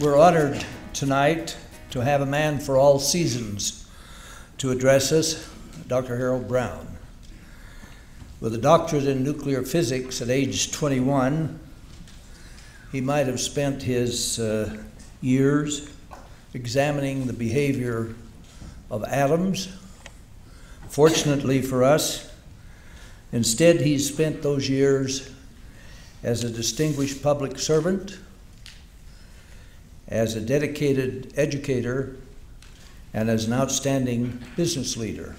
We're honored tonight to have a man for all seasons to address us, Dr. Harold Brown. With a doctorate in nuclear physics at age 21, he might have spent his years examining the behavior of atoms. Fortunately for us, instead he spent those years as a distinguished public servant, as a dedicated educator, and as an outstanding business leader.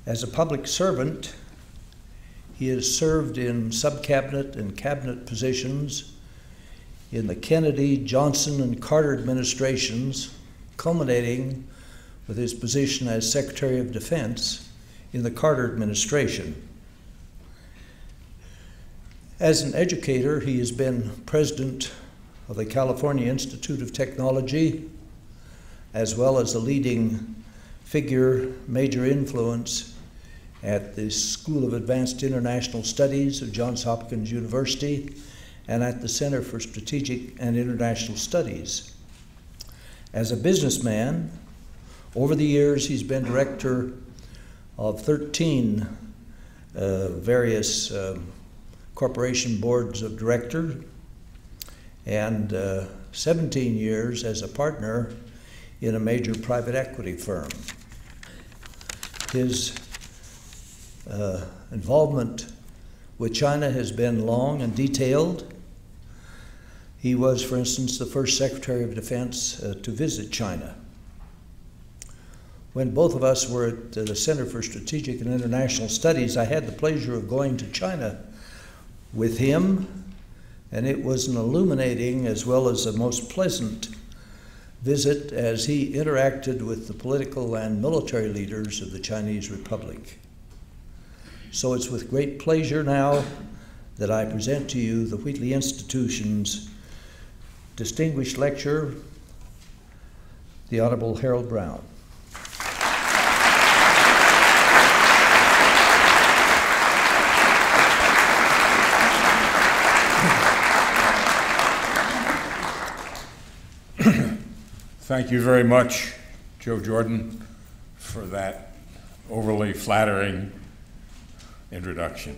As a public servant, he has served in sub-cabinet and cabinet positions in the Kennedy, Johnson, and Carter administrations, culminating with his position as Secretary of Defense in the Carter administration. As an educator, he has been president of the California Institute of Technology, as well as a leading figure, major influence at the School of Advanced International Studies of Johns Hopkins University and at the Center for Strategic and International Studies. As a businessman, over the years he's been director of 13 various corporation boards of directors and 17 years as a partner in a major private equity firm. His involvement with China has been long and detailed. He was, for instance, the first Secretary of Defense to visit China. When both of us were at the Center for Strategic and International Studies, I had the pleasure of going to China with him, and it was an illuminating as well as a most pleasant visit as he interacted with the political and military leaders of the Chinese Republic. So it's with great pleasure now that I present to you the Wheatley Institution's distinguished lecturer, the Honorable Harold Brown. Thank you very much, Joe Jordan, for that overly flattering introduction.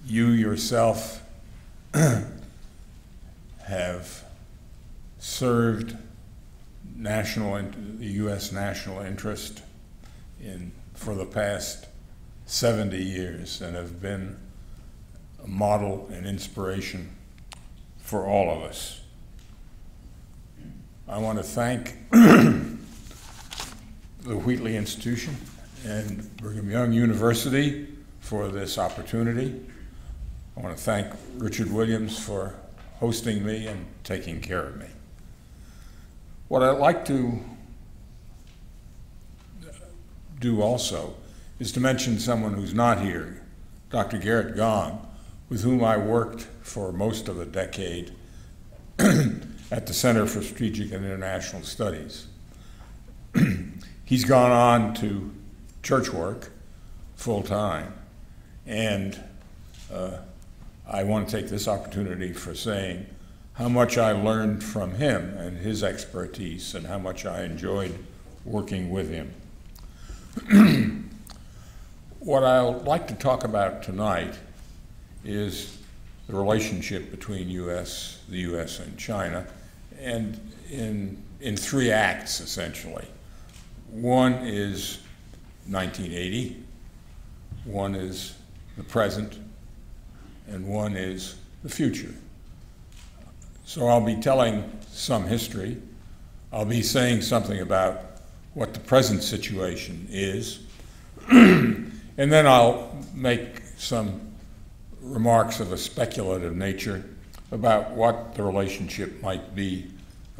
You yourself have served the U.S. national interest for the past 70 years and have been a model and inspiration for all of us. I want to thank the Wheatley Institution and Brigham Young University for this opportunity. I want to thank Richard Williams for hosting me and taking care of me. What I'd like to do also is to mention someone who's not here, Dr. Garrett Gong, with whom I worked for most of a decade at the Center for Strategic and International Studies. He's gone on to church work full-time, and I want to take this opportunity for saying how much I learned from him and his expertise and how much I enjoyed working with him. What I'd like to talk about tonight is the relationship between the U.S. and China, and in three acts, essentially. One is 1980, one is the present, and one is the future. So I'll be telling some history. I'll be saying something about what the present situation is, and then I'll make some remarks of a speculative nature about what the relationship might be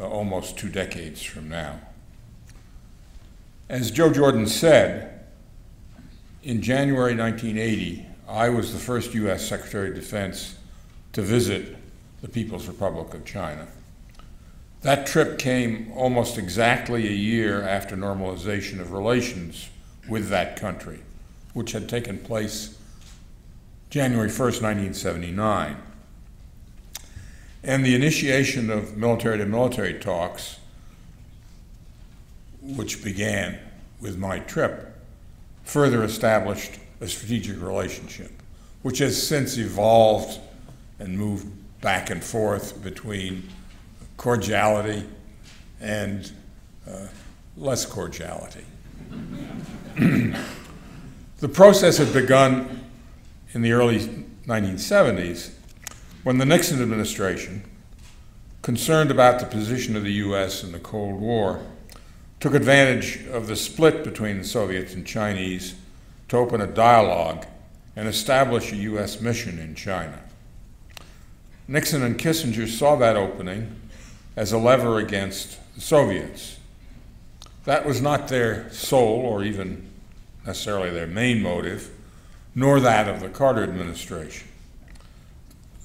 almost 2 decades from now. As Joe Jordan said, in January 1980, I was the first U.S. Secretary of Defense to visit the People's Republic of China. That trip came almost exactly a year after normalization of relations with that country, which had taken place January 1st, 1979. And the initiation of military-to-military talks, which began with my trip, further established a strategic relationship, which has since evolved and moved back and forth between cordiality and less cordiality. The process had begun in the early 1970s when the Nixon administration, concerned about the position of the U.S. in the Cold War, took advantage of the split between the Soviets and Chinese to open a dialogue and establish a U.S. mission in China. Nixon and Kissinger saw that opening as a lever against the Soviets. That was not their sole or even necessarily their main motive, nor that of the Carter administration.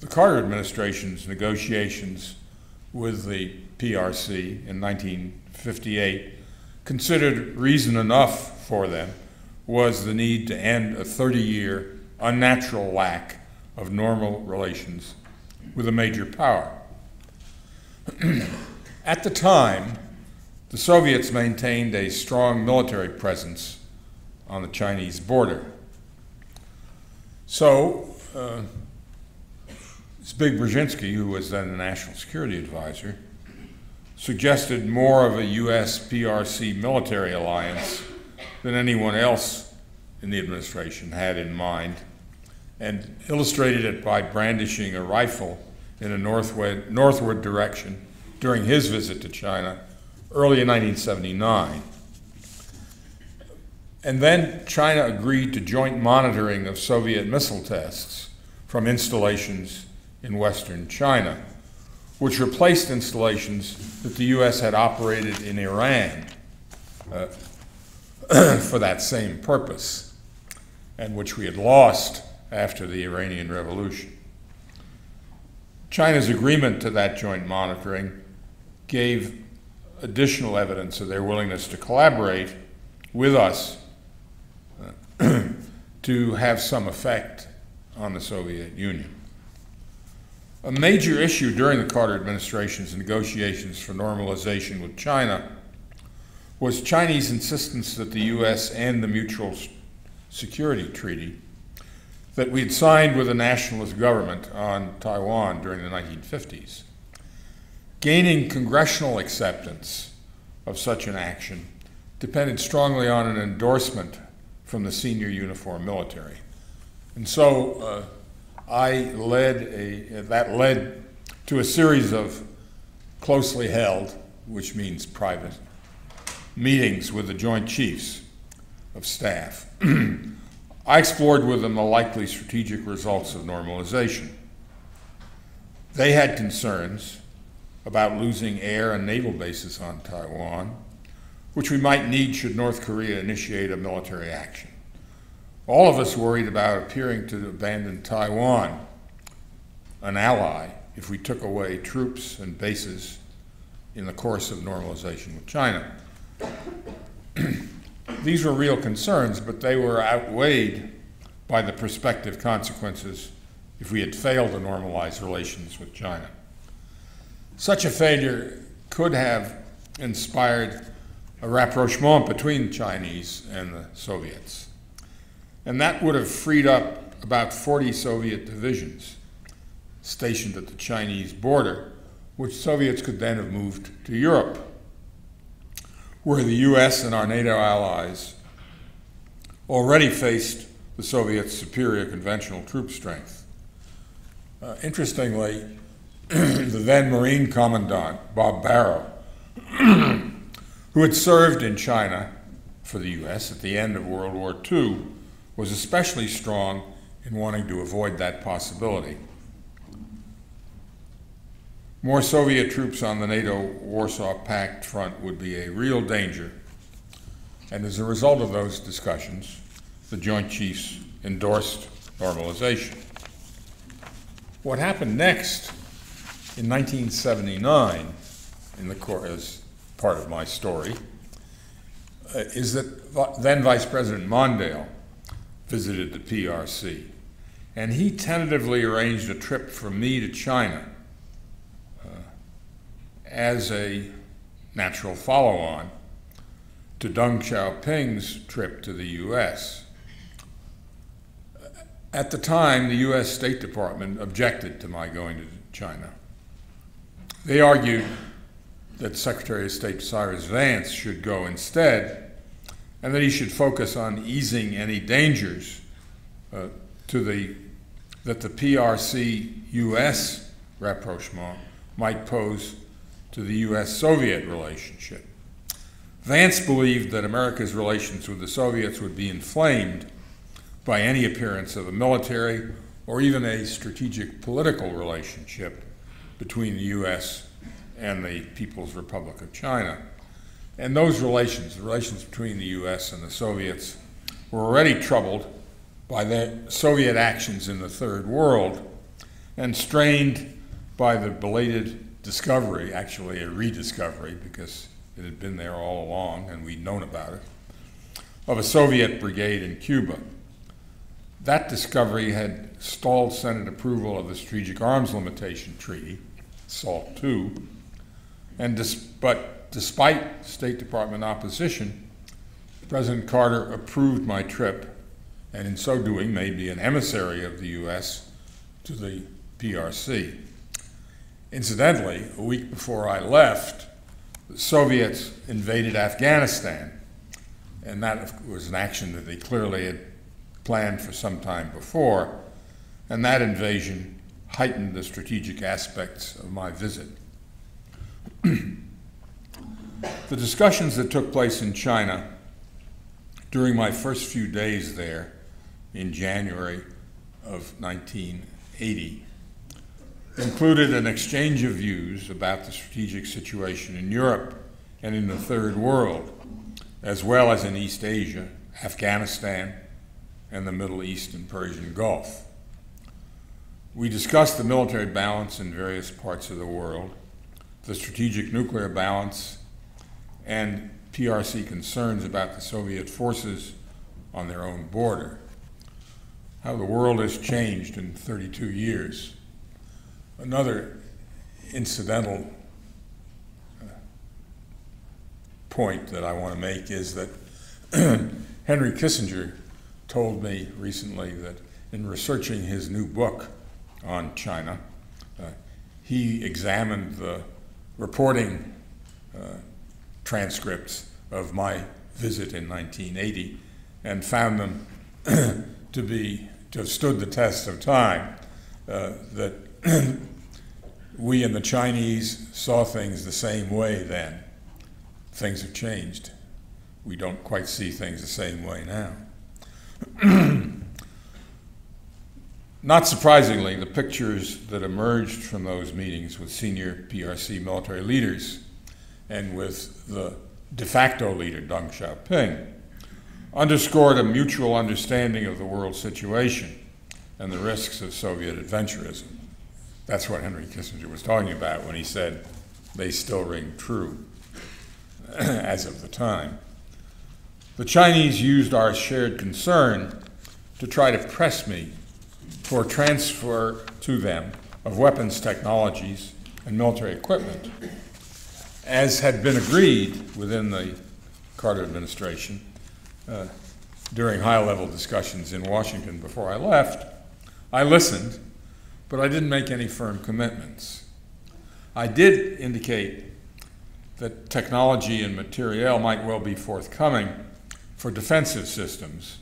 The Carter administration's negotiations with the PRC in 1958 considered reason enough for them was the need to end a 30-year unnatural lack of normal relations with a major power. At the time, the Soviets maintained a strong military presence on the Chinese border. So, Zbig Brzezinski, who was then the National Security Advisor, suggested more of a US-PRC military alliance than anyone else in the administration had in mind, and illustrated it by brandishing a rifle in a northward direction during his visit to China early in 1979. And then China agreed to joint monitoring of Soviet missile tests from installations in Western China, which replaced installations that the US had operated in Iran for that same purpose, and which we had lost after the Iranian Revolution. China's agreement to that joint monitoring gave additional evidence of their willingness to collaborate with us to have some effect on the Soviet Union. A major issue during the Carter administration's negotiations for normalization with China was Chinese insistence that the US end the Mutual Security Treaty that we had signed with the nationalist government on Taiwan during the 1950s. Gaining congressional acceptance of such an action depended strongly on an endorsement from the senior uniformed military. And so that led to a series of closely held, which means private, meetings with the Joint Chiefs of Staff. I explored with them the likely strategic results of normalization. They had concerns about losing air and naval bases on Taiwan, which we might need should North Korea initiate a military action. All of us worried about appearing to abandon Taiwan, an ally, if we took away troops and bases in the course of normalization with China. These were real concerns, but they were outweighed by the prospective consequences if we had failed to normalize relations with China. Such a failure could have inspired a rapprochement between the Chinese and the Soviets. And that would have freed up about 40 Soviet divisions stationed at the Chinese border, which Soviets could then have moved to Europe, where the US and our NATO allies already faced the Soviets' superior conventional troop strength. Interestingly, the then Marine Commandant, Bob Barrow, who had served in China for the US at the end of World War II, was especially strong in wanting to avoid that possibility. More Soviet troops on the NATO-Warsaw Pact front would be a real danger, and as a result of those discussions, the Joint Chiefs endorsed normalization. What happened next in 1979, as part of my story, is that then Vice President Mondale visited the PRC, and he tentatively arranged a trip from me to China as a natural follow-on to Deng Xiaoping's trip to the U.S. At the time, the U.S. State Department objected to my going to China. They argued that Secretary of State Cyrus Vance should go instead, and that he should focus on easing any dangers that the PRC-U.S. rapprochement might pose to the U.S.-Soviet relationship. Vance believed that America's relations with the Soviets would be inflamed by any appearance of a military or even a strategic political relationship between the U.S. and the People's Republic of China. And those relations, the relations between the U.S. and the Soviets, were already troubled by the Soviet actions in the Third World and strained by the belated discovery, actually a rediscovery because it had been there all along and we'd known about it, of a Soviet brigade in Cuba. That discovery had stalled Senate approval of the Strategic Arms Limitation Treaty, SALT II, but despite State Department opposition, President Carter approved my trip, and in so doing made me an emissary of the U.S. to the PRC. Incidentally, a week before I left, the Soviets invaded Afghanistan, and that was an action that they clearly had planned for some time before, and that invasion heightened the strategic aspects of my visit. The discussions that took place in China during my first few days there in January of 1980 included an exchange of views about the strategic situation in Europe and in the Third World, as well as in East Asia, Afghanistan, and the Middle East and Persian Gulf. We discussed the military balance in various parts of the world, the strategic nuclear balance, and PRC concerns about the Soviet forces on their own border. How the world has changed in 32 years. Another incidental point that I want to make is that Henry Kissinger told me recently that in researching his new book on China, he examined the reporting transcripts of my visit in 1980 and found them to have stood the test of time, that we and the Chinese saw things the same way then. Things have changed. We don't quite see things the same way now. Not surprisingly, the pictures that emerged from those meetings with senior PRC military leaders and with the de facto leader, Deng Xiaoping, underscored a mutual understanding of the world situation and the risks of Soviet adventurism. That's what Henry Kissinger was talking about when he said they still ring true as of the time. The Chinese used our shared concern to try to press me for transfer to them of weapons technologies and military equipment, as had been agreed within the Carter administration during high-level discussions in Washington before I left. I listened, but I didn't make any firm commitments. I did indicate that technology and materiel might well be forthcoming for defensive systems,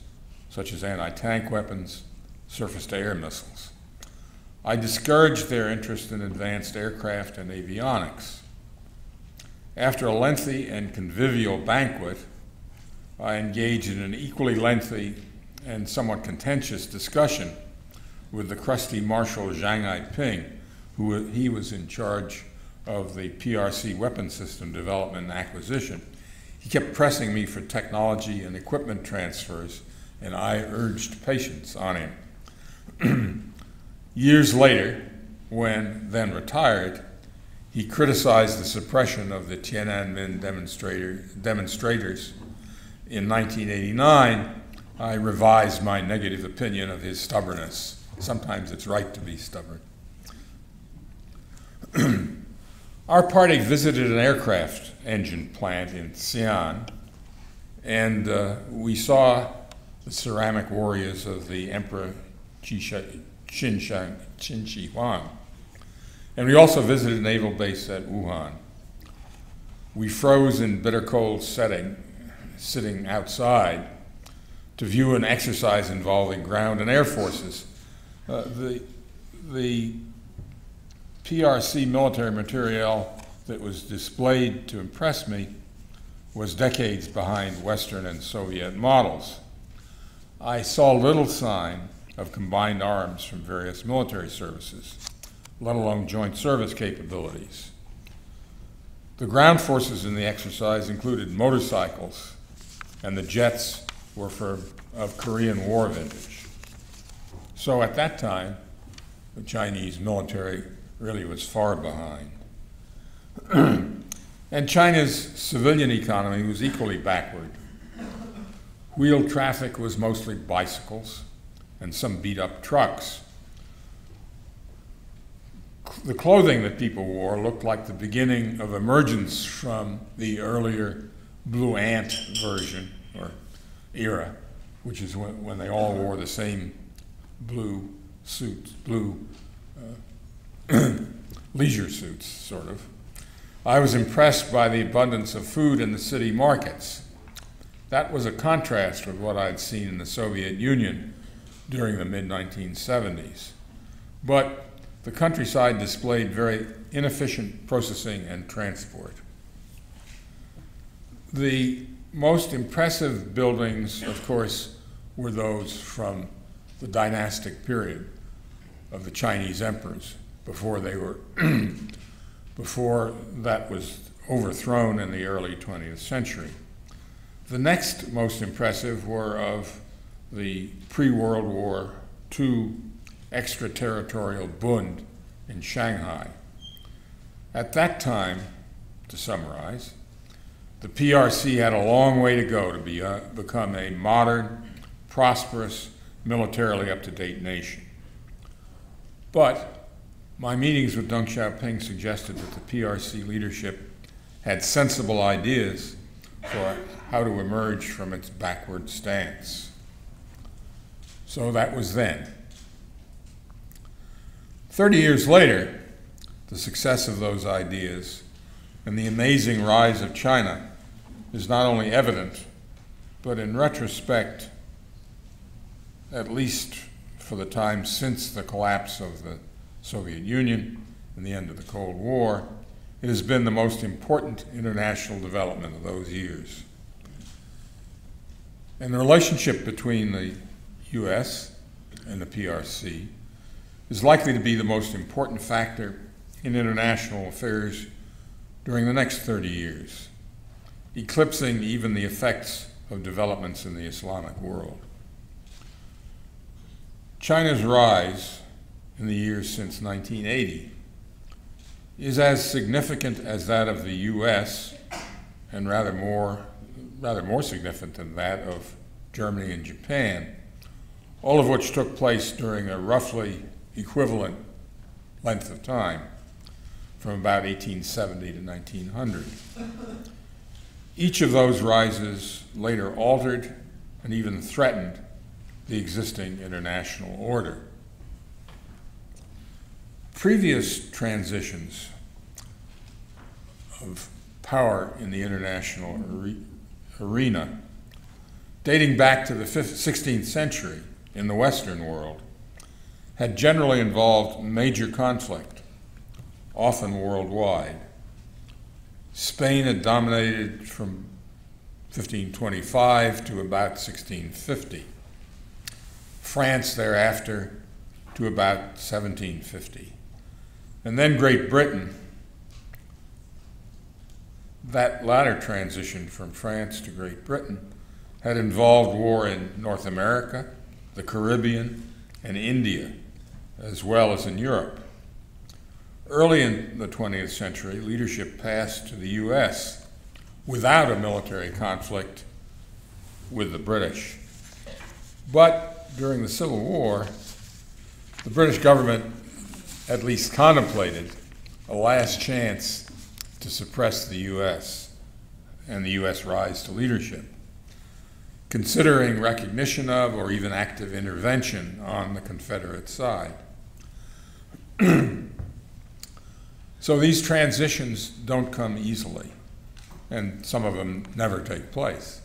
such as anti-tank weapons, surface-to-air missiles. I discouraged their interest in advanced aircraft and avionics. After a lengthy and convivial banquet, I engaged in an equally lengthy and somewhat contentious discussion with the crusty Marshal Zhang Aiping, he was in charge of the PRC weapon system development and acquisition. He kept pressing me for technology and equipment transfers, and I urged patience on him. Years later, when then retired, he criticized the suppression of the Tiananmen demonstrators. In 1989, I revised my negative opinion of his stubbornness. Sometimes it's right to be stubborn. Our party visited an aircraft engine plant in Xi'an, and we saw the ceramic warriors of the Emperor Qin Shi Huang. And we also visited a naval base at Wuhan. We froze in bitter cold sitting outside to view an exercise involving ground and air forces. The PRC military material that was displayed to impress me was decades behind Western and Soviet models. I saw little sign of combined arms from various military services, let alone joint service capabilities. The ground forces in the exercise included motorcycles, and the jets were of Korean War vintage. So at that time, the Chinese military really was far behind. And China's civilian economy was equally backward. Wheeled traffic was mostly bicycles and some beat-up trucks. The clothing that people wore looked like the beginning of emergence from the earlier Blue Ant version or era, which is when they all wore the same blue suits, blue leisure suits, sort of. I was impressed by the abundance of food in the city markets. That was a contrast with what I'd seen in the Soviet Union during the mid-1970s. But the countryside displayed very inefficient processing and transport. The most impressive buildings, of course, were those from the dynastic period of the Chinese emperors before that was overthrown in the early 20th century. The next most impressive were of the pre-World War II extraterritorial Bund in Shanghai. At that time, to summarize, the PRC had a long way to go to become a modern, prosperous, militarily up-to-date nation. But my meetings with Deng Xiaoping suggested that the PRC leadership had sensible ideas for how to emerge from its backward stance. So that was then. 30 years later, the success of those ideas and the amazing rise of China is not only evident, but in retrospect, at least for the time since the collapse of the Soviet Union and the end of the Cold War, it has been the most important international development of those years. And the relationship between the US and the PRC is likely to be the most important factor in international affairs during the next 30 years, eclipsing even the effects of developments in the Islamic world. China's rise in the years since 1980 is as significant as that of the US and rather more significant than that of Germany and Japan, all of which took place during a roughly equivalent length of time from about 1870 to 1900. Each of those rises later altered and even threatened the existing international order. Previous transitions of power in the international arena, dating back to the 16th century in the Western world, had generally involved major conflict, often worldwide. Spain had dominated from 1525 to about 1650. France thereafter to about 1750. And then Great Britain. That latter transition from France to Great Britain had involved war in North America, the Caribbean, and India, as well as in Europe. Early in the 20th century, leadership passed to the US without a military conflict with the British. But during the Civil War, the British government at least contemplated a last chance to suppress the U.S. and the U.S. rise to leadership, considering recognition of or even active intervention on the Confederate side. So these transitions don't come easily, and some of them never take place.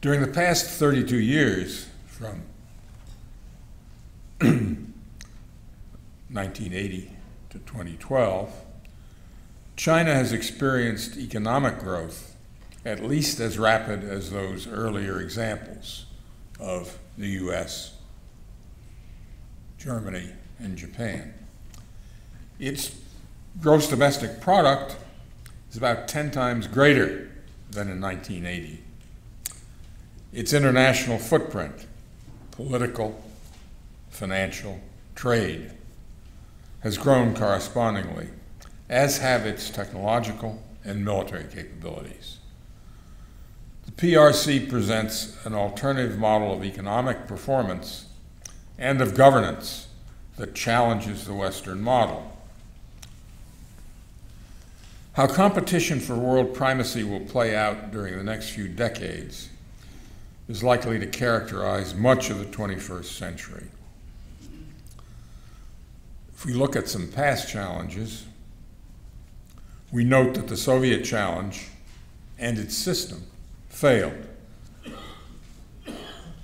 During the past 32 years, from 1980 to 2012, China has experienced economic growth at least as rapid as those earlier examples of the US, Germany, and Japan. Its gross domestic product is about 10 times greater than in 1980. Its international footprint, political, financial, trade, has grown correspondingly, as have its technological and military capabilities. The PRC presents an alternative model of economic performance and of governance that challenges the Western model. How competition for world primacy will play out during the next few decades is likely to characterize much of the 21st century. If we look at some past challenges, we note that the Soviet challenge and its system failed.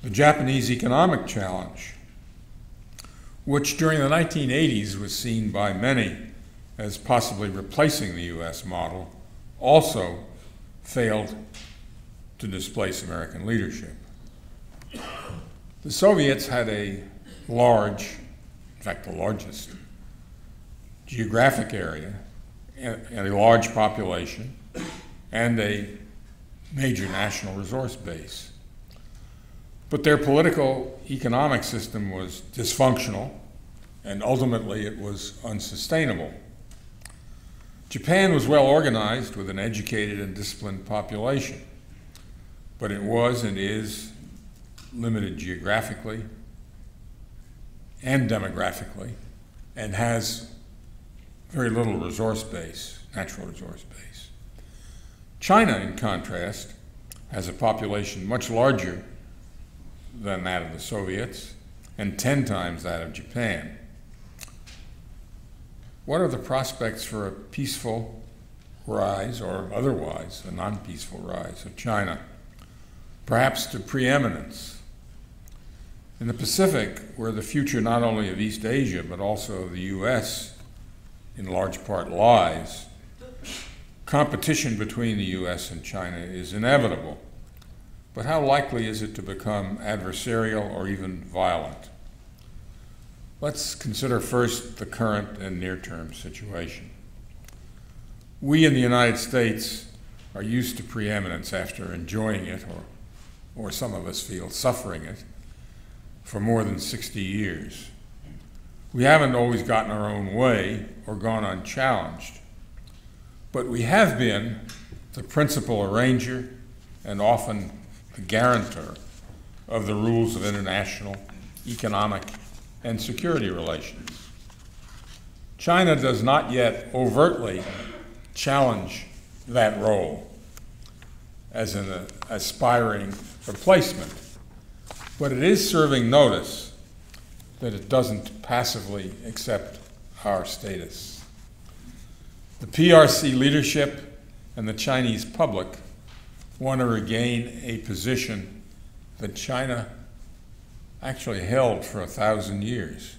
The Japanese economic challenge, which during the 1980s was seen by many as possibly replacing the US model, also failed to displace American leadership. The Soviets had a large, in fact the largest, geographic area and a large population and a major national resource base. But their political economic system was dysfunctional, and ultimately it was unsustainable. Japan was well organized with an educated and disciplined population, but it was and is limited geographically and demographically, and has very little resource base, natural resource base. China, in contrast, has a population much larger than that of the Soviets and 10 times that of Japan. What are the prospects for a peaceful rise, or otherwise a non-peaceful rise, of China, perhaps to preeminence? In the Pacific, where the future not only of East Asia but also of the US in large part lies, competition between the US and China is inevitable. But how likely is it to become adversarial or even violent? Let's consider first the current and near-term situation. We in the United States are used to preeminence after enjoying it, or some of us feel suffering it, for more than 60 years. We haven't always gotten our own way or gone unchallenged, but we have been the principal arranger and often the guarantor of the rules of international, economic, and security relations. China does not yet overtly challenge that role as an aspiring replacement, but it is serving notice that it doesn't passively accept our status. The PRC leadership and the Chinese public want to regain a position that China actually held for 1,000 years.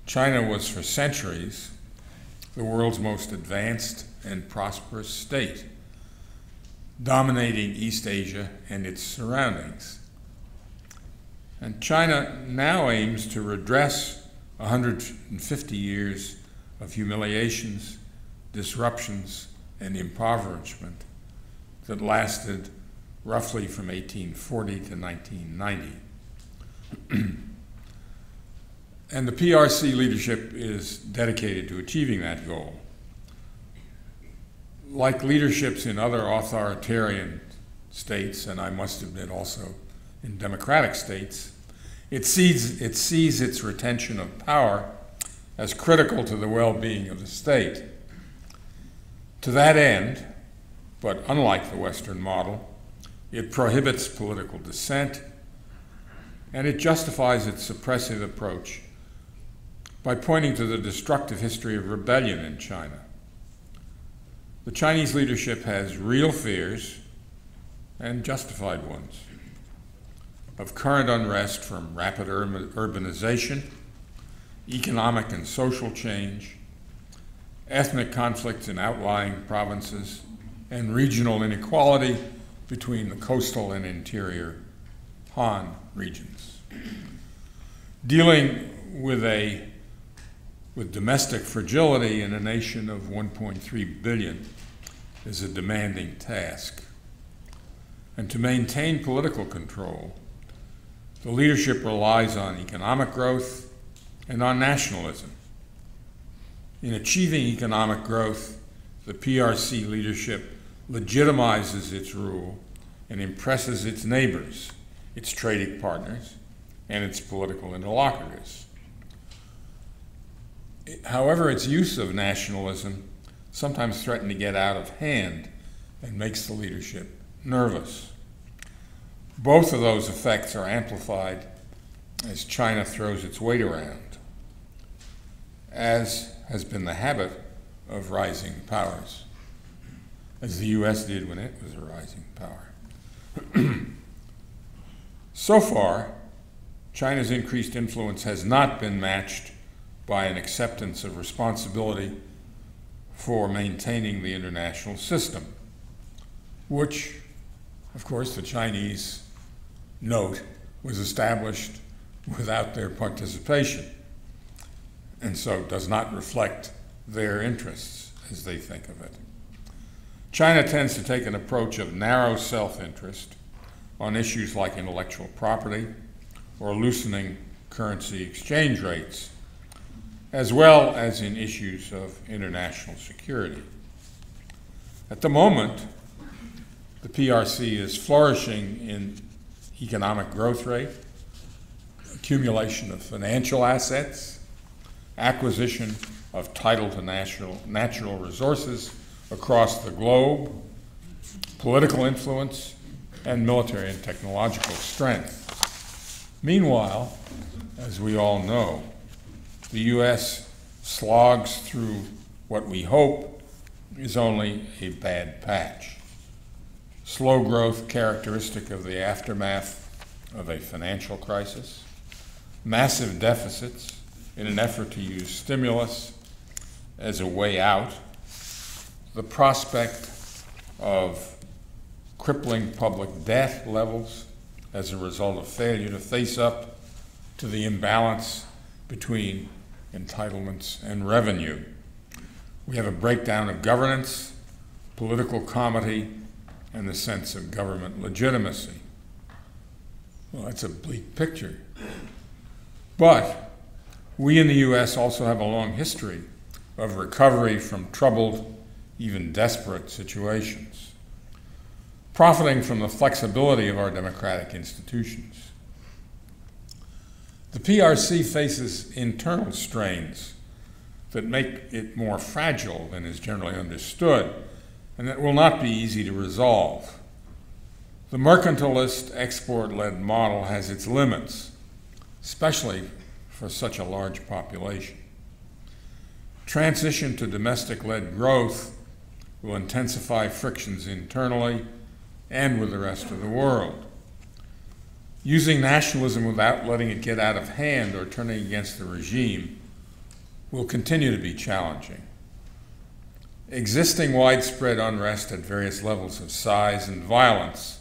China was for centuries the world's most advanced and prosperous state, dominating East Asia and its surroundings. And China now aims to redress 150 years of humiliations, disruptions, and impoverishment that lasted roughly from 1840 to 1990. And the PRC leadership is dedicated to achieving that goal. Like leaderships in other authoritarian states, and I must admit also in democratic states, it sees its retention of power as critical to the well-being of the state. To that end, but unlike the Western model, it prohibits political dissent, and it justifies its suppressive approach by pointing to the destructive history of rebellion in China. The Chinese leadership has real fears, and justified ones, of current unrest from rapid urbanization, economic and social change, ethnic conflicts in outlying provinces, and regional inequality between the coastal and interior Han regions. Dealing with domestic fragility in a nation of 1.3 billion is a demanding task. And to maintain political control, the leadership relies on economic growth and on nationalism. In achieving economic growth, the PRC leadership legitimizes its rule and impresses its neighbors, its trading partners, and its political interlocutors. However, its use of nationalism sometimes threatens to get out of hand and makes the leadership nervous. Both of those effects are amplified as China throws its weight around, as has been the habit of rising powers, as the U.S. did when it was a rising power. So far, China's increased influence has not been matched by an acceptance of responsibility for maintaining the international system, which, of course, the Chinese note was established without their participation, and so does not reflect their interests as they think of it. China tends to take an approach of narrow self-interest on issues like intellectual property or loosening currency exchange rates, as well as in issues of international security. At the moment, the PRC is flourishing in economic growth rate, accumulation of financial assets, acquisition of title to natural resources across the globe, political influence, and military and technological strength. Meanwhile, as we all know, the U.S. slogs through what we hope is only a bad patch. Slow growth characteristic of the aftermath of a financial crisis, massive deficits in an effort to use stimulus as a way out, the prospect of crippling public debt levels as a result of failure to face up to the imbalance between entitlements and revenue. We have a breakdown of governance, political comity, and the sense of government legitimacy. Well, that's a bleak picture. But we in the U.S. also have a long history of recovery from troubled, even desperate situations, profiting from the flexibility of our democratic institutions. The PRC faces internal strains that make it more fragile than is generally understood, and that will not be easy to resolve. The mercantilist, export-led model has its limits, especially for such a large population. Transition to domestic-led growth will intensify frictions internally and with the rest of the world. Using nationalism without letting it get out of hand or turning against the regime will continue to be challenging. Existing widespread unrest at various levels of size and violence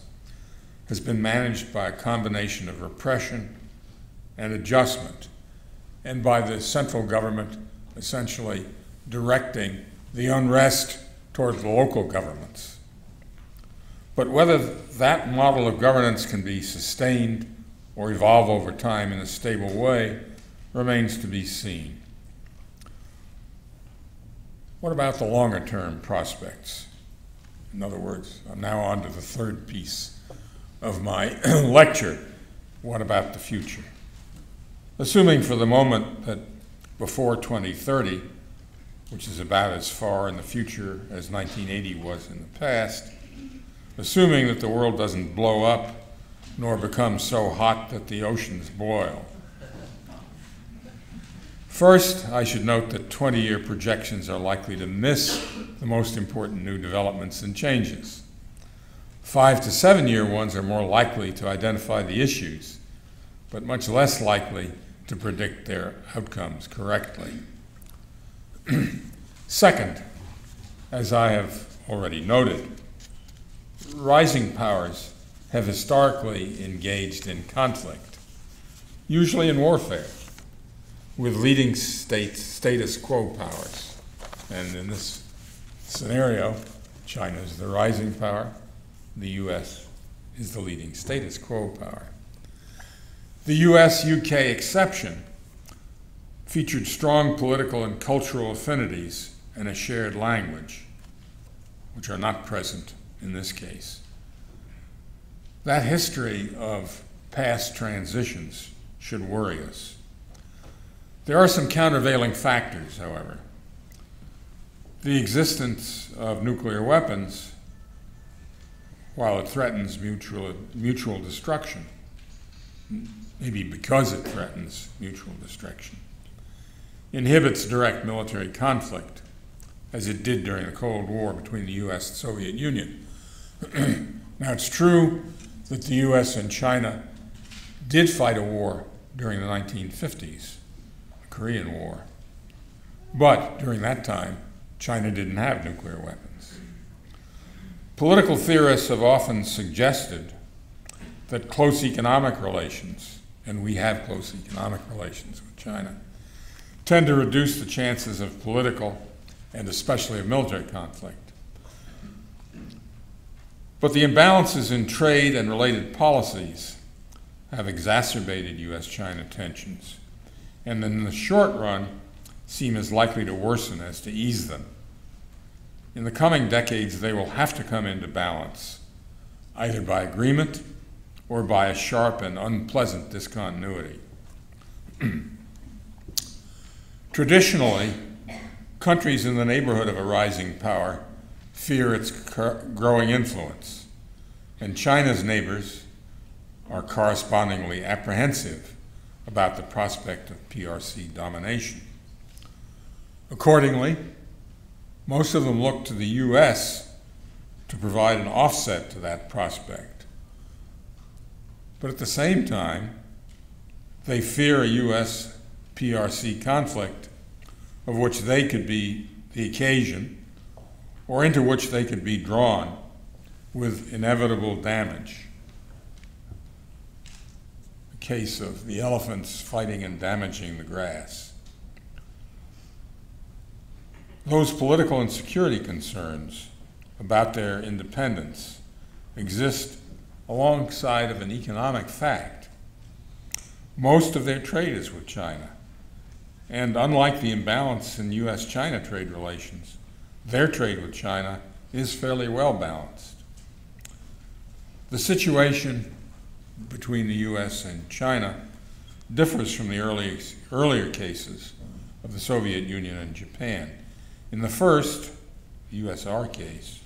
has been managed by a combination of repression and adjustment, and by the central government essentially directing the unrest toward the local governments. But whether that model of governance can be sustained or evolve over time in a stable way remains to be seen. What about the longer-term prospects? In other words, I'm now on to the third piece of my lecture. What about the future? Assuming for the moment that before 2030, which is about as far in the future as 1980 was in the past, assuming that the world doesn't blow up nor become so hot that the oceans boil. First, I should note that 20-year projections are likely to miss the most important new developments and changes. 5 to 7-year ones are more likely to identify the issues, but much less likely to predict their outcomes correctly. Second, as I have already noted, rising powers have historically engaged in conflict, usually in warfare, with leading status quo powers. And in this scenario, China is the rising power, the US is the leading status quo power. The US-UK exception featured strong political and cultural affinities and a shared language, which are not present in this case. That history of past transitions should worry us. There are some countervailing factors, however. The existence of nuclear weapons, while it threatens mutual destruction, maybe because it threatens mutual destruction, inhibits direct military conflict, as it did during the Cold War between the US and Soviet Union. Now, it's true that the US and China did fight a war during the 1950s, the Korean War. But during that time, China didn't have nuclear weapons. Political theorists have often suggested that close economic relations, and we have close economic relations with China, tend to reduce the chances of political and especially of military conflict. But the imbalances in trade and related policies have exacerbated US-China tensions, and in the short run seem as likely to worsen as to ease them. In the coming decades, they will have to come into balance, either by agreement or by a sharp and unpleasant discontinuity. Traditionally, countries in the neighborhood of a rising power fear its growing influence, and China's neighbors are correspondingly apprehensive about the prospect of PRC domination. Accordingly, most of them look to the US to provide an offset to that prospect. But at the same time, they fear a US PRC conflict of which they could be the occasion or into which they could be drawn with inevitable damage. The case of the elephants fighting and damaging the grass. Those political and security concerns about their independence exist alongside of an economic fact. Most of their trade is with China, and unlike the imbalance in US-China trade relations, their trade with China is fairly well balanced. The situation between the US and China differs from the earlier cases of the Soviet Union and Japan. In the first, USSR case,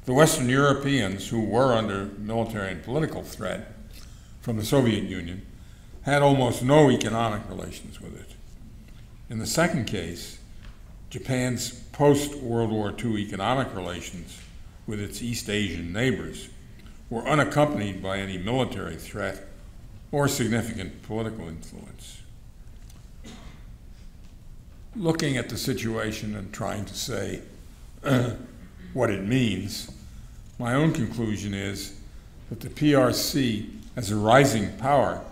the Western Europeans who were under military and political threat from the Soviet Union had almost no economic relations with it. In the second case, Japan's post-World War II economic relations with its East Asian neighbors were unaccompanied by any military threat or significant political influence. Looking at the situation and trying to say what it means, my own conclusion is that the PRC, as a rising power,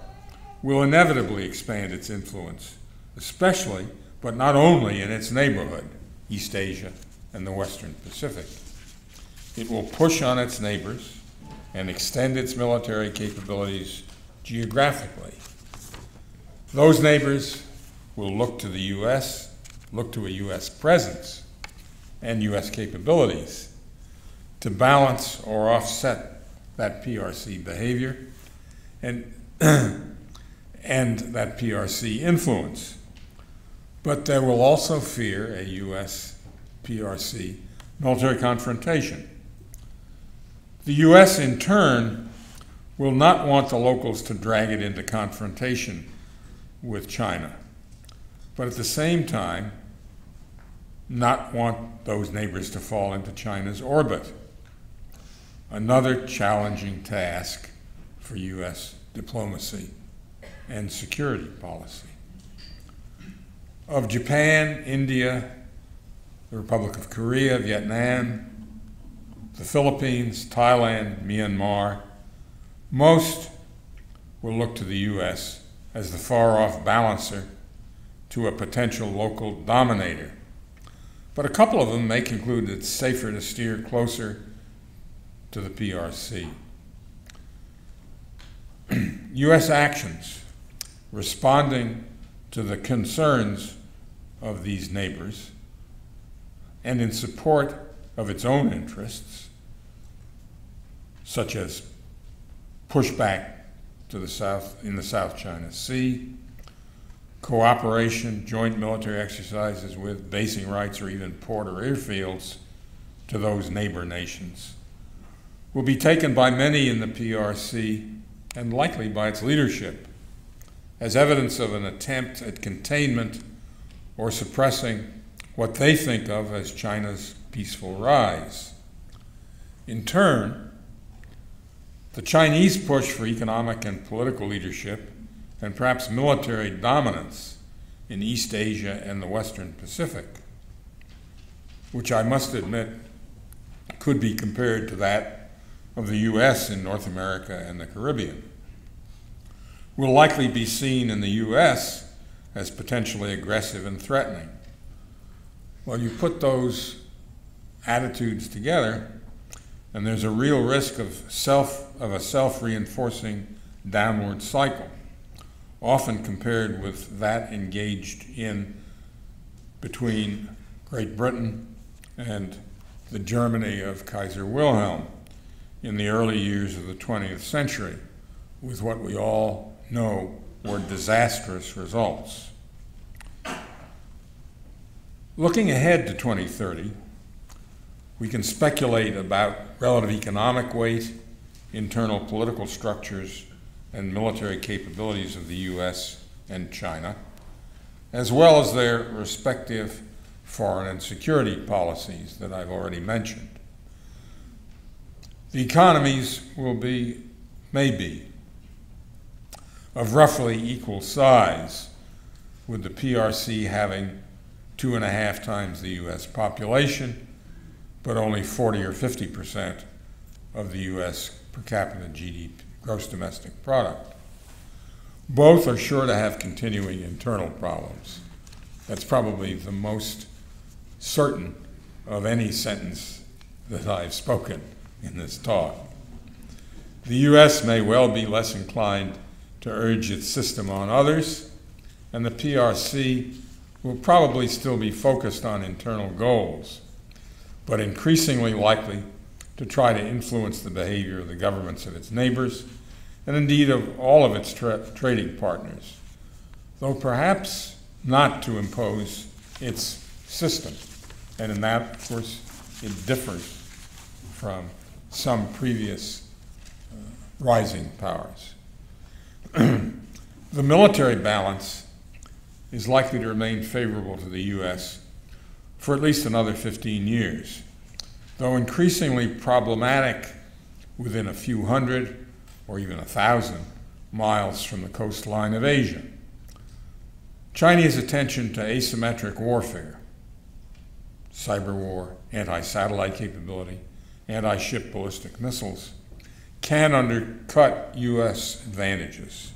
will inevitably expand its influence, especially, but not only, in its neighborhood, East Asia and the Western Pacific. It will push on its neighbors and extend its military capabilities geographically. Those neighbors will look to the US, look to a US presence and US capabilities to balance or offset that PRC behavior and that PRC influence. but they will also fear a U.S. PRC military confrontation. The U.S., in turn, will not want the locals to drag it into confrontation with China, but at the same time, not want those neighbors to fall into China's orbit. Another challenging task for U.S. diplomacy and security policy. Of Japan, India, the Republic of Korea, Vietnam, the Philippines, Thailand, Myanmar, most will look to the U.S. as the far-off balancer to a potential local dominator. But a couple of them may conclude it's safer to steer closer to the PRC. U.S. actions responding to the concerns of these neighbors and in support of its own interests, such as pushback to the south in the South China Sea, cooperation, joint military exercises with basing rights or even port or airfields to those neighbor nations, will be taken by many in the PRC and likely by its leadership as evidence of an attempt at containment or suppressing what they think of as China's peaceful rise. In turn, the Chinese push for economic and political leadership and perhaps military dominance in East Asia and the Western Pacific, which I must admit could be compared to that of the U.S. in North America and the Caribbean, will likely be seen in the U.S. as potentially aggressive and threatening. Well, you put those attitudes together, and there's a real risk of a self-reinforcing downward cycle, often compared with that engaged in between Great Britain and the Germany of Kaiser Wilhelm in the early years of the 20th century, with what we all know were disastrous results. Looking ahead to 2030, we can speculate about relative economic weight, internal political structures, and military capabilities of the U.S. and China, as well as their respective foreign and security policies that I've already mentioned. The economies may be, of roughly equal size, with the PRC having 2.5 times the U.S. population, but only 40 or 50% of the U.S. per capita GDP, gross domestic product. Both are sure to have continuing internal problems. That's probably the most certain of any sentence that I've spoken in this talk. The U.S. may well be less inclined to urge its system on others, and the PRC will probably still be focused on internal goals, but increasingly likely to try to influence the behavior of the governments of its neighbors, and indeed of all of its trading partners, though perhaps not to impose its system. And in that, of course, it differs from some previous rising powers. The military balance is likely to remain favorable to the U.S. for at least another 15 years, though increasingly problematic within a few hundred or even 1,000 miles from the coastline of Asia. Chinese attention to asymmetric warfare, cyber war, anti-satellite capability, anti-ship ballistic missiles, can undercut U.S. advantages.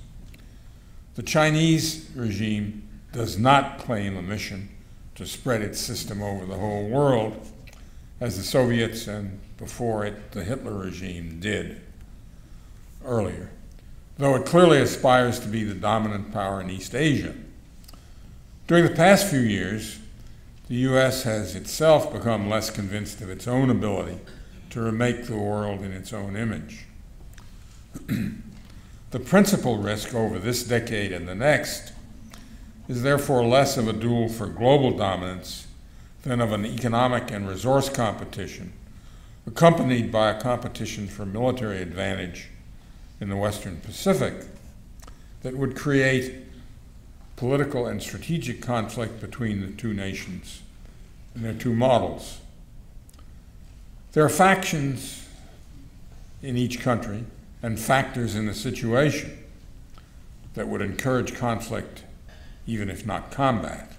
The Chinese regime does not claim a mission to spread its system over the whole world, as the Soviets and before it the Hitler regime did earlier, though it clearly aspires to be the dominant power in East Asia. During the past few years, the U.S. has itself become less convinced of its own ability to remake the world in its own image. The principal risk over this decade and the next is therefore less of a duel for global dominance than of an economic and resource competition, accompanied by a competition for military advantage in the Western Pacific that would create political and strategic conflict between the two nations and their two models. There are factions in each country and factors in the situation that would encourage conflict, even if not combat.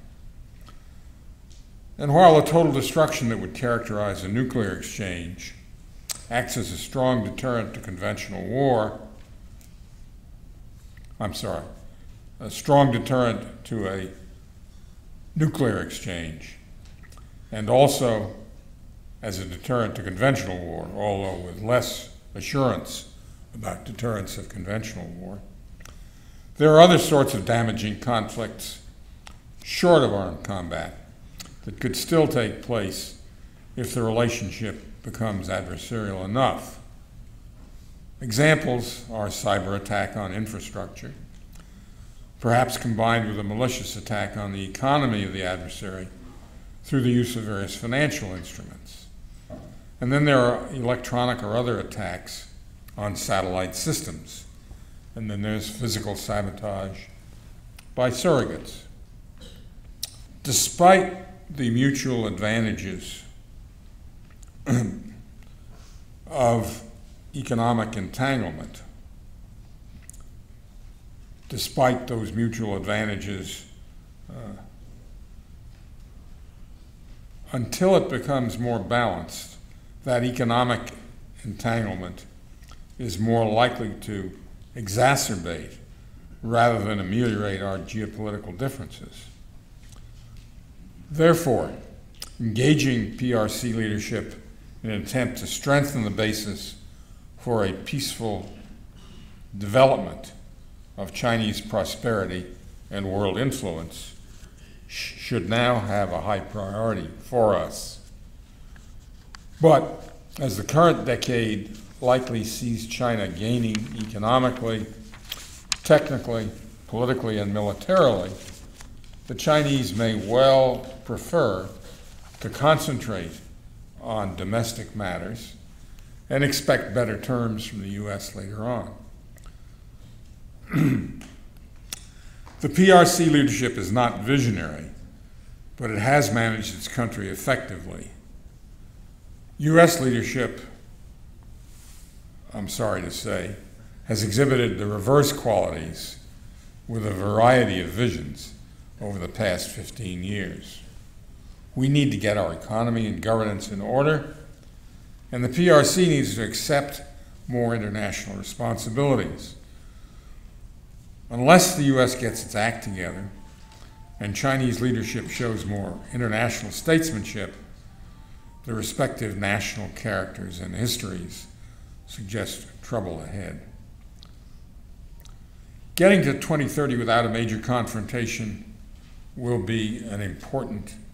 And while the total destruction that would characterize a nuclear exchange acts as a strong deterrent to conventional war, a strong deterrent to a nuclear exchange, and also as a deterrent to conventional war, although with less assurance about deterrence of conventional war. There are other sorts of damaging conflicts short of armed combat that could still take place if the relationship becomes adversarial enough. Examples are cyber attack on infrastructure, perhaps combined with a malicious attack on the economy of the adversary through the use of various financial instruments. And then there are electronic or other attacks on satellite systems. And then there's physical sabotage by surrogates. Despite the mutual advantages of economic entanglement, despite those mutual advantages, until it becomes more balanced, that economic entanglement is more likely to exacerbate rather than ameliorate our geopolitical differences. Therefore, engaging PRC leadership in an attempt to strengthen the basis for a peaceful development of Chinese prosperity and world influence should now have a high priority for us. But as the current decade likely sees China gaining economically, technically, politically, and militarily, the Chinese may well prefer to concentrate on domestic matters and expect better terms from the U.S. later on. The PRC leadership is not visionary, but it has managed its country effectively. U.S. leadership, I'm sorry to say, has exhibited the reverse qualities with a variety of visions over the past 15 years. We need to get our economy and governance in order, and the PRC needs to accept more international responsibilities. Unless the U.S. gets its act together and Chinese leadership shows more international statesmanship, the respective national characters and histories suggest trouble ahead. Getting to 2030 without a major confrontation will be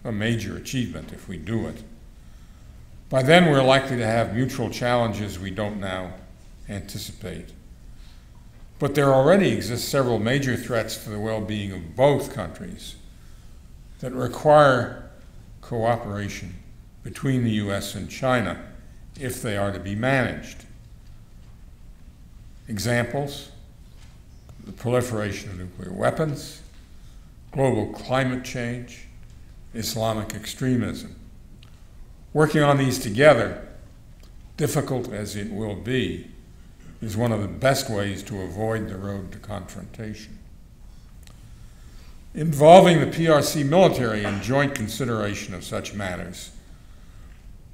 a major achievement if we do it. By then, we're likely to have mutual challenges we don't now anticipate. But there already exist several major threats to the well-being of both countries that require cooperation between the U.S. and China if they are to be managed. Examples: the proliferation of nuclear weapons, global climate change, Islamic extremism. Working on these together, difficult as it will be, is one of the best ways to avoid the road to confrontation. Involving the PRC military in joint consideration of such matters,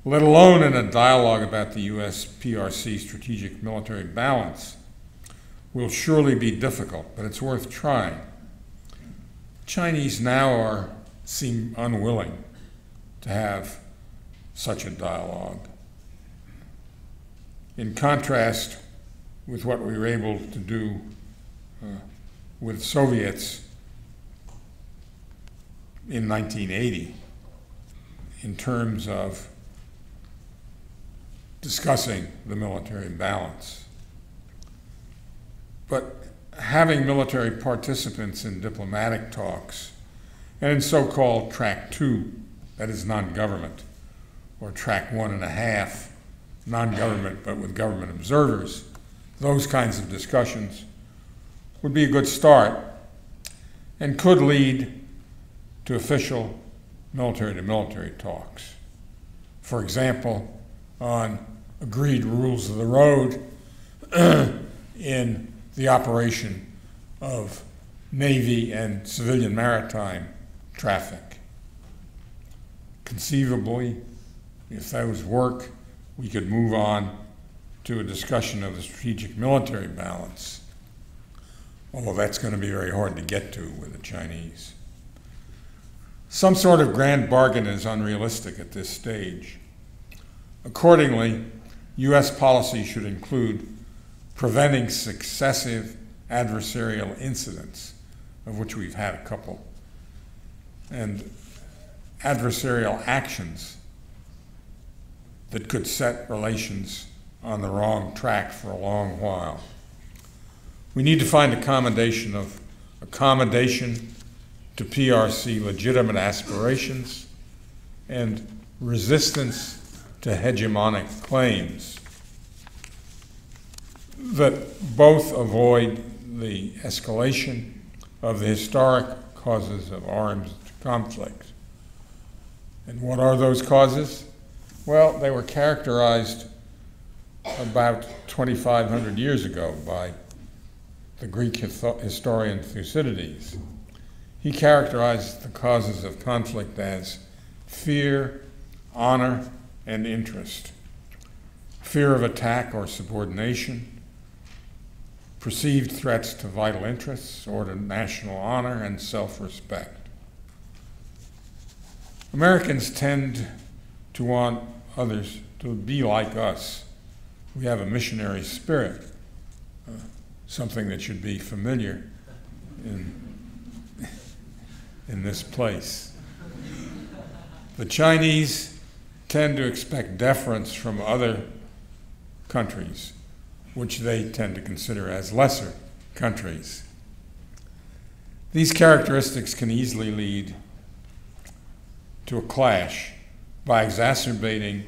let alone in a dialogue about the U.S.-PRC strategic military balance, will surely be difficult, but it's worth trying. Chinese now seem unwilling to have such a dialogue. In contrast with what we were able to do with Soviets in 1980 in terms of discussing the military balance. But having military participants in diplomatic talks And in so-called Track 2, that is non-government, or Track 1.5, non-government but with government observers, those kinds of discussions would be a good start and could lead to official military-to-military talks. For example, on agreed rules of the road in the operation of Navy and civilian maritime traffic. Conceivably, if those work, we could move on to a discussion of the strategic military balance, although that's going to be very hard to get to with the Chinese. Some sort of grand bargain is unrealistic at this stage. Accordingly, U.S. policy should include preventing successive adversarial incidents, of which we've had a couple, and adversarial actions that could set relations on the wrong track for a long while. We need to find accommodation to PRC legitimate aspirations and resistance to hegemonic claims that both avoid the escalation of the historic causes of armed conflict. And what are those causes? Well, they were characterized about 2,500 years ago by the Greek historian Thucydides. He characterized the causes of conflict as fear, honor, and interest. Fear of attack or subordination, perceived threats to vital interests or to national honor and self-respect. Americans tend to want others to be like us. We have a missionary spirit, something that should be familiar in this place. The Chinese tend to expect deference from other countries, which they tend to consider as lesser countries. These characteristics can easily lead to a clash by exacerbating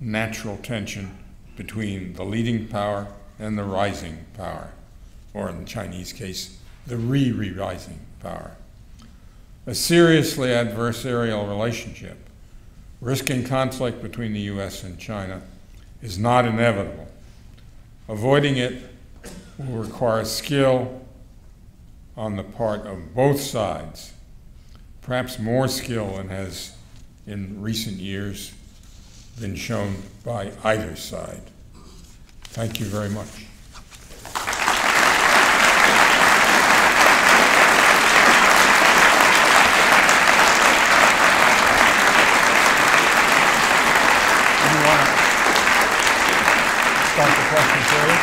natural tension between the leading power and the rising power, or in the Chinese case, the rising power. A seriously adversarial relationship, risking conflict between the U.S. and China, is not inevitable. Avoiding it will require skill on the part of both sides, perhaps more skill than has in recent years been shown by either side. Thank you very much. Start the questions early.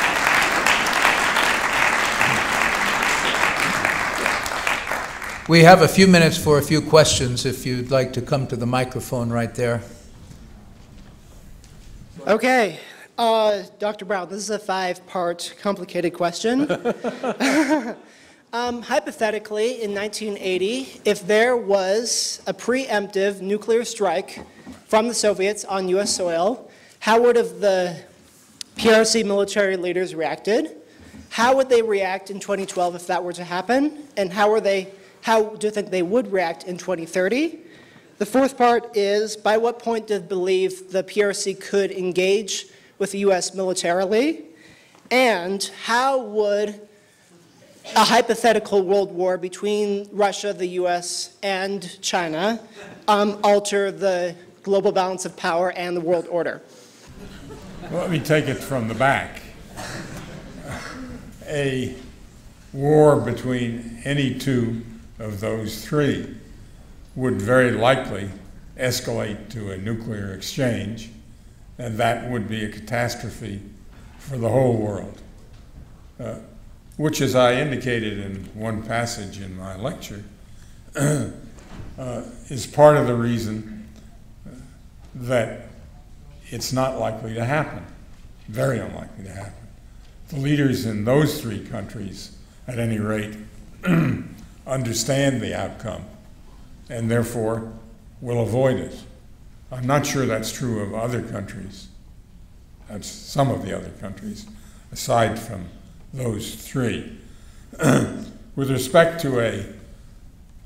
We have a few minutes for a few questions if you'd like to come to the microphone right there. Okay, Dr. Brown, this is a 5-part complicated question. Hypothetically, in 1980, if there was a preemptive nuclear strike from the Soviets on U.S. soil, how would have the PRC military leaders reacted? How would they react in 2012 if that were to happen? And how do you think they would react in 2030? The fourth part is, by what point do you believe the PRC could engage with the U.S. militarily? And how would a hypothetical world war between Russia, the U.S., and China alter the global balance of power and the world order? Let me take it from the back. A war between any two of those three would very likely escalate to a nuclear exchange, and that would be a catastrophe for the whole world, which, as I indicated in one passage in my lecture, is part of the reason that it's not likely to happen, very unlikely to happen. The leaders in those three countries, at any rate, understand the outcome and therefore will avoid it. I'm not sure that's true of other countries. That's some of the other countries, aside from those three. With respect to a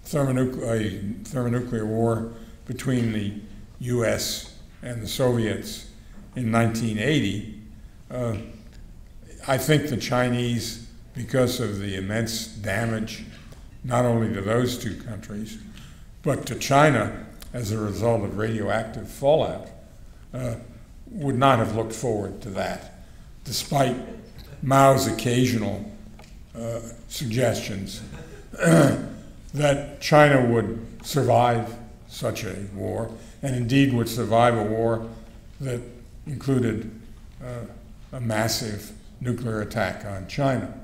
thermonuclear war between the US and the Soviets in 1980, I think the Chinese, because of the immense damage not only to those two countries, but to China as a result of radioactive fallout, would not have looked forward to that, despite Mao's occasional suggestions that China would survive such a war, and indeed would survive a war that included a massive nuclear attack on China.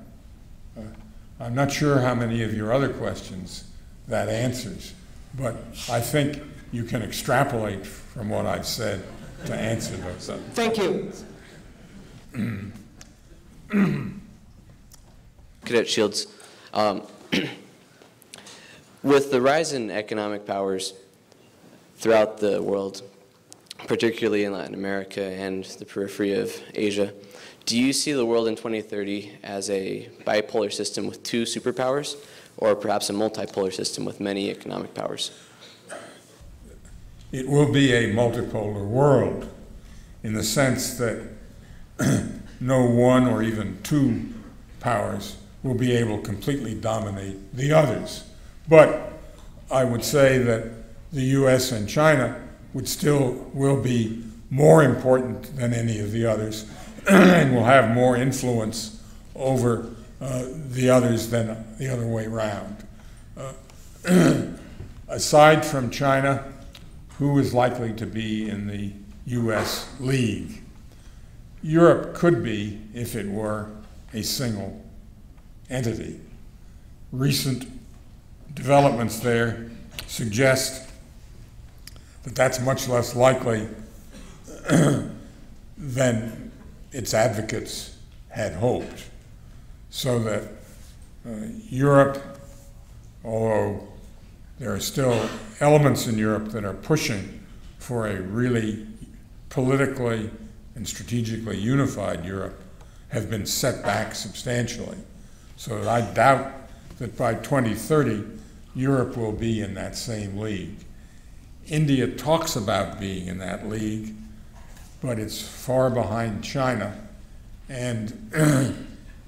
I'm not sure how many of your other questions that answers, but I think you can extrapolate from what I've said to answer those. Thank you. Cadet Shields, with the rise in economic powers throughout the world, particularly in Latin America and the periphery of Asia, do you see the world in 2030 as a bipolar system with two superpowers, or perhaps a multipolar system with many economic powers? It will be a multipolar world in the sense that no one or even two powers will be able to completely dominate the others. But I would say that the US and China will be more important than any of the others and will have more influence over the others than the other way around. Aside from China, who is likely to be in the US League? Europe could be if it were a single entity. Recent developments there suggest that that's much less likely than its advocates had hoped. So that Europe, although there are still elements in Europe that are pushing for a really politically and strategically unified Europe, have been set back substantially. So I doubt that by 2030, Europe will be in that same league. India talks about being in that league, but it's far behind China and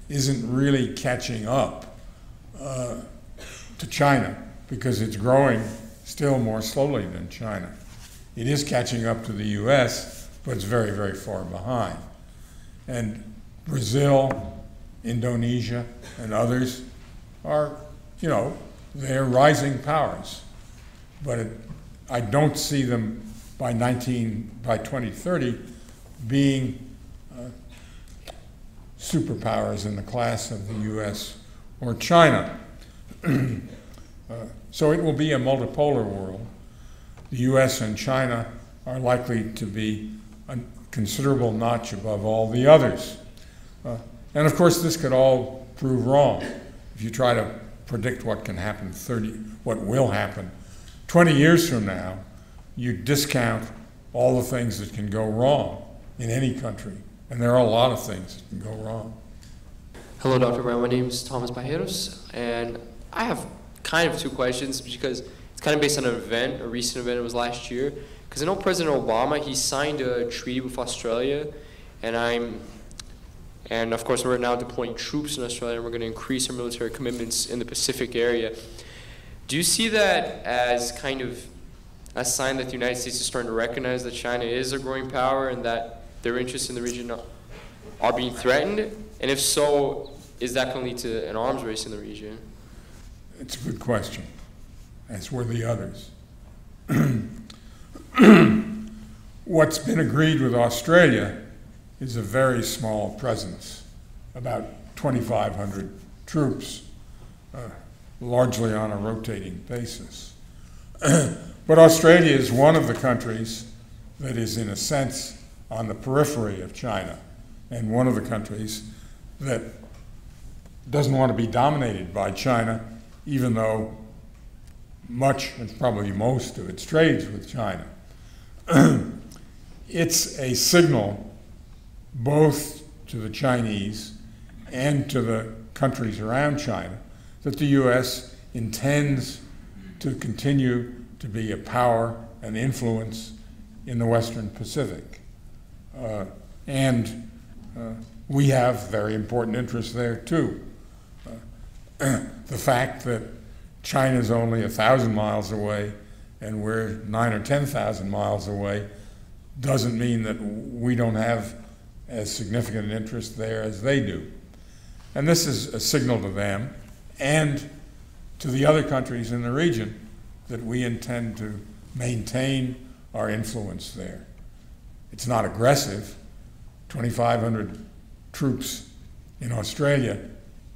isn't really catching up to China because it's growing still more slowly than China. It is catching up to the US, but it's very, very far behind. And Brazil, Indonesia, and others are, they're rising powers. But I don't see them by 2030 being superpowers in the class of the US or China. So it will be a multipolar world. The US and China are likely to be a considerable notch above all the others. And of course, this could all prove wrong. If you try to predict what can happen what will happen 20 years from now, you discount all the things that can go wrong in any country. And there are a lot of things that can go wrong. Hello, Dr. Brown. My name is Thomas Bajeros, and I have kind of two questions because it's kind of based on an event, a recent event. It was last year. Because I know President Obama, he signed a treaty with Australia, and of course we're now deploying troops in Australia, and we're going to increase our military commitments in the Pacific area. Do you see that as kind of a sign that the United States is starting to recognize that China is a growing power and that their interests in the region are being threatened? And if so, is that going to lead to an arms race in the region? It's a good question, as were the others. What's been agreed with Australia is a very small presence, about 2,500 troops, largely on a rotating basis. But Australia is one of the countries that is, in a sense, on the periphery of China, and one of the countries that doesn't want to be dominated by China, even though much and probably most of its trades with China. It's a signal both to the Chinese and to the countries around China that the U.S. intends to continue to be a power and influence in the Western Pacific. And we have very important interests there too. The fact that China's only 1,000 miles away and we're 9,000 or 10,000 miles away doesn't mean that we don't have as significant an interest there as they do. And this is a signal to them and to the other countries in the region that we intend to maintain our influence there. It's not aggressive. 2,500 troops in Australia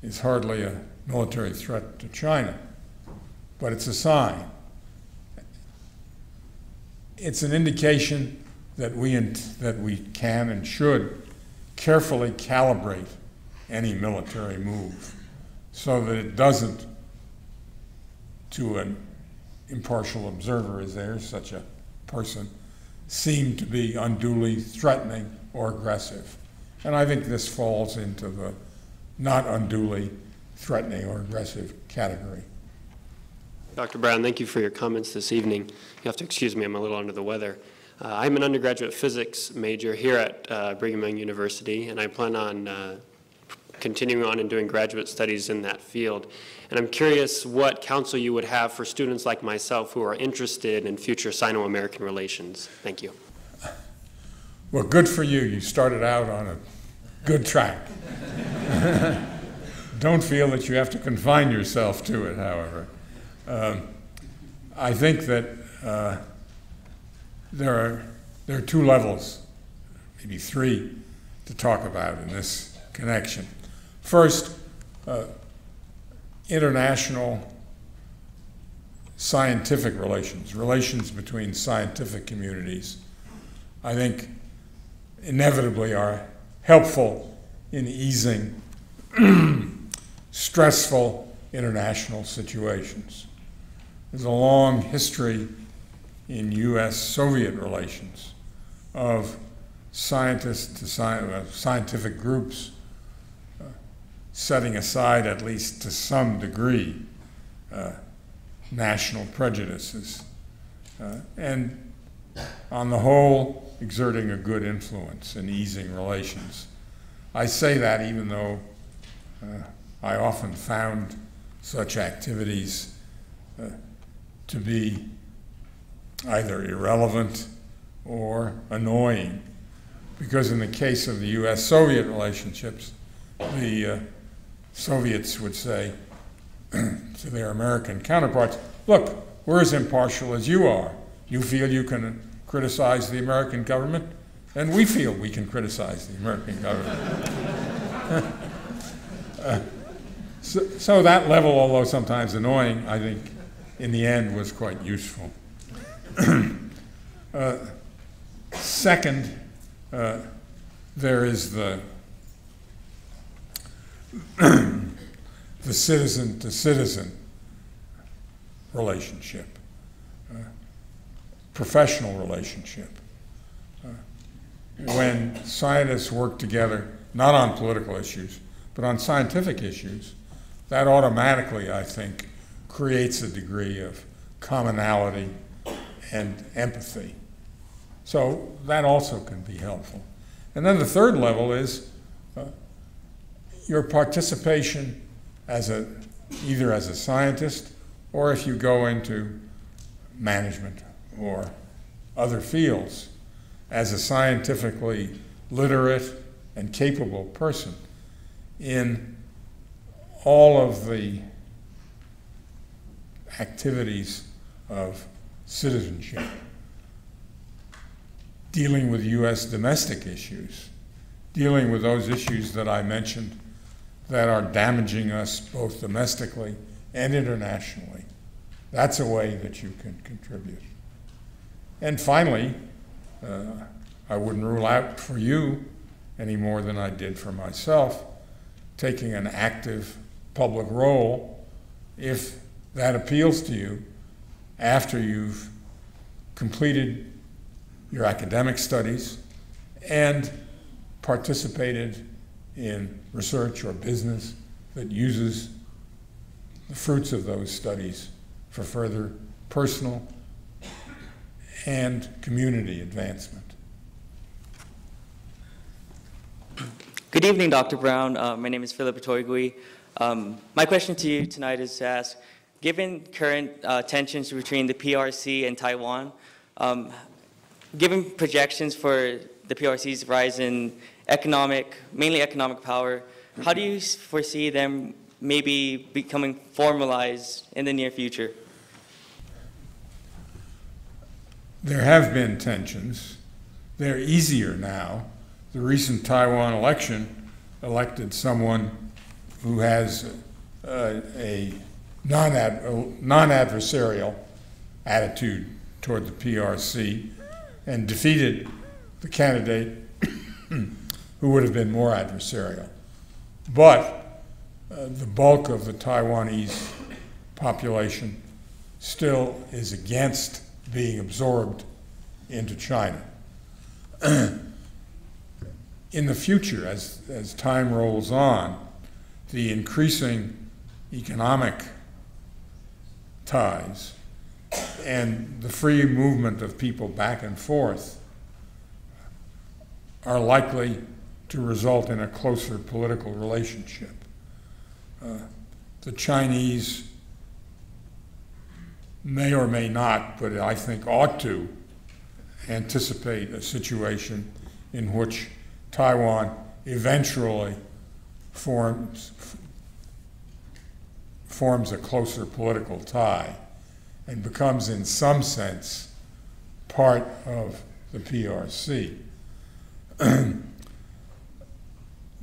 is hardly a military threat to China, but it's a sign. It's an indication that we can and should carefully calibrate any military move so that it doesn't, to an impartial observer, is there such a person, seem to be unduly threatening or aggressive. And I think this falls into the not unduly threatening or aggressive category. Dr. Brown, thank you for your comments this evening. You have to excuse me, I'm a little under the weather. I'm an undergraduate physics major here at Brigham Young University, and I plan on continuing on and doing graduate studies in that field. And I'm curious what counsel you would have for students like myself who are interested in future Sino-American relations. Thank you. Well, good for you. You started out on a good track. Don't feel that you have to confine yourself to it, however. I think that there are two levels, maybe three, to talk about in this connection. First, international scientific relations between scientific communities, I think inevitably are helpful in easing stressful international situations. There's a long history in U.S.-Soviet relations of scientists to scientific groups setting aside, at least to some degree, national prejudices, and on the whole, exerting a good influence in easing relations. I say that even though I often found such activities to be either irrelevant or annoying, because in the case of the U.S.-Soviet relationships, the Soviets would say to their American counterparts, look, we're as impartial as you are. You feel you can criticize the American government, and we feel we can criticize the American government. So that level, although sometimes annoying, I think in the end was quite useful. Second, there is the citizen-to-citizen relationship, professional relationship. When scientists work together, not on political issues, but on scientific issues, that automatically, I think, creates a degree of commonality and empathy. So that also can be helpful. And then the third level is your participation either as a scientist or if you go into management or other fields as a scientifically literate and capable person in all of the activities of citizenship, dealing with U.S. domestic issues, dealing with those issues that I mentioned that are damaging us both domestically and internationally. That's a way that you can contribute. And finally, I wouldn't rule out for you any more than I did for myself, taking an active public role if that appeals to you after you've completed your academic studies and participated in research or business that uses the fruits of those studies for further personal and community advancement. Good evening, Dr. Brown. My name is Philip Itoigui. My question to you tonight is to ask, given current tensions between the PRC and Taiwan, given projections for the PRC's rise in mainly economic power, how do you foresee them maybe becoming formalized in the near future? There have been tensions. They're easier now. The recent Taiwan election elected someone who has a non-adversarial attitude toward the PRC and defeated the candidate who would have been more adversarial. But the bulk of the Taiwanese population still is against being absorbed into China. In the future, as time rolls on, the increasing economic ties and the free movement of people back and forth are likely to result in a closer political relationship. The Chinese may or may not, but I think ought to, anticipate a situation in which Taiwan eventually forms a closer political tie and becomes, in some sense, part of the PRC.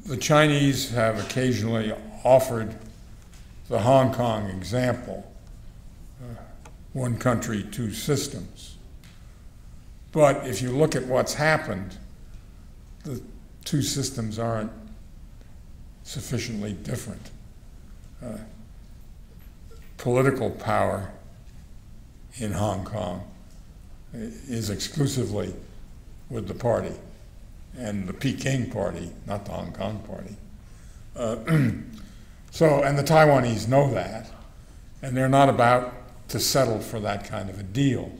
The Chinese have occasionally offered the Hong Kong example, one country, two systems. But if you look at what's happened, the two systems aren't sufficiently different. Political power in Hong Kong is exclusively with the party, and the Peking party, not the Hong Kong party. And the Taiwanese know that, and they're not about to settle for that kind of a deal.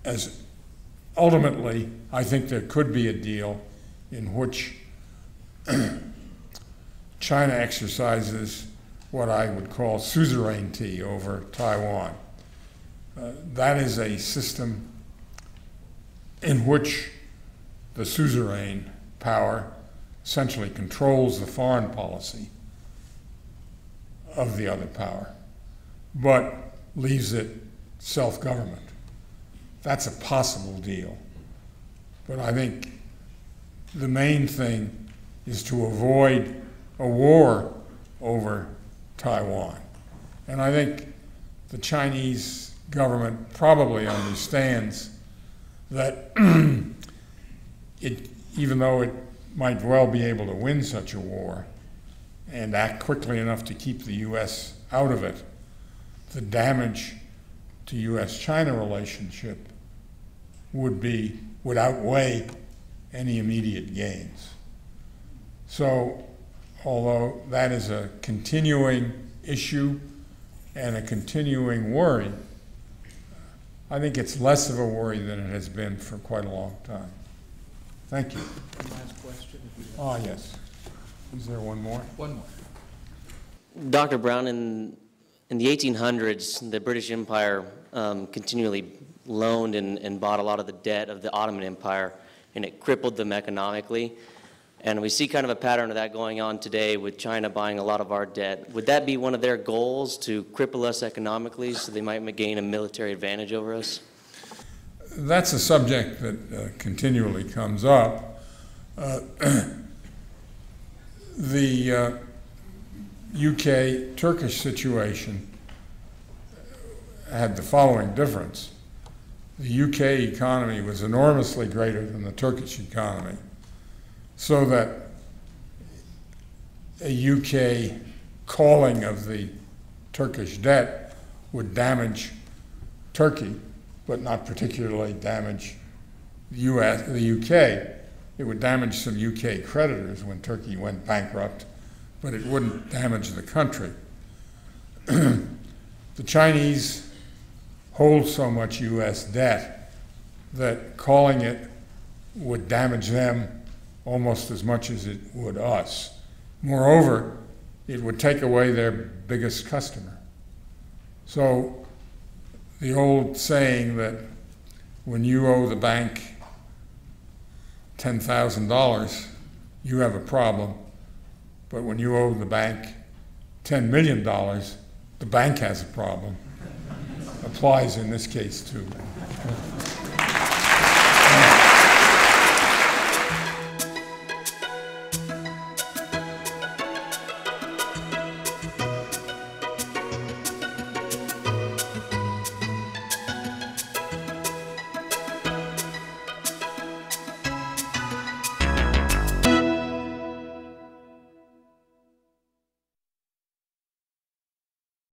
As ultimately, I think there could be a deal in which China exercises what I would call suzerainty over Taiwan. That is a system in which the suzerain power essentially controls the foreign policy of the other power, but leaves it self-government. That's a possible deal. But I think the main thing is to avoid a war over Taiwan. And I think the Chinese government probably understands that even though it might well be able to win such a war and act quickly enough to keep the U.S. out of it, the damage to U.S.-China relationship would outweigh any immediate gains. So, although that is a continuing issue and a continuing worry, I think it's less of a worry than it has been for quite a long time. Thank you. One last question, if you Oh, yes. Is there one more? One more. Dr. Brown, in the 1800s, the British Empire continually loaned and bought a lot of the debt of the Ottoman Empire, and it crippled them economically. And we see kind of a pattern of that going on today with China buying a lot of our debt. Would that be one of their goals, to cripple us economically so they might gain a military advantage over us? That's a subject that continually comes up. The UK-Turkish situation had the following difference. The UK economy was enormously greater than the Turkish economy, so that a UK calling of the Turkish debt would damage Turkey, but not particularly damage the UK. It would damage some UK creditors when Turkey went bankrupt, but it wouldn't damage the country. The Chinese hold so much US debt that calling it would damage them almost as much as it would us. Moreover, it would take away their biggest customer. So the old saying that when you owe the bank $10,000, you have a problem, but when you owe the bank $10 million, the bank has a problem, applies in this case too.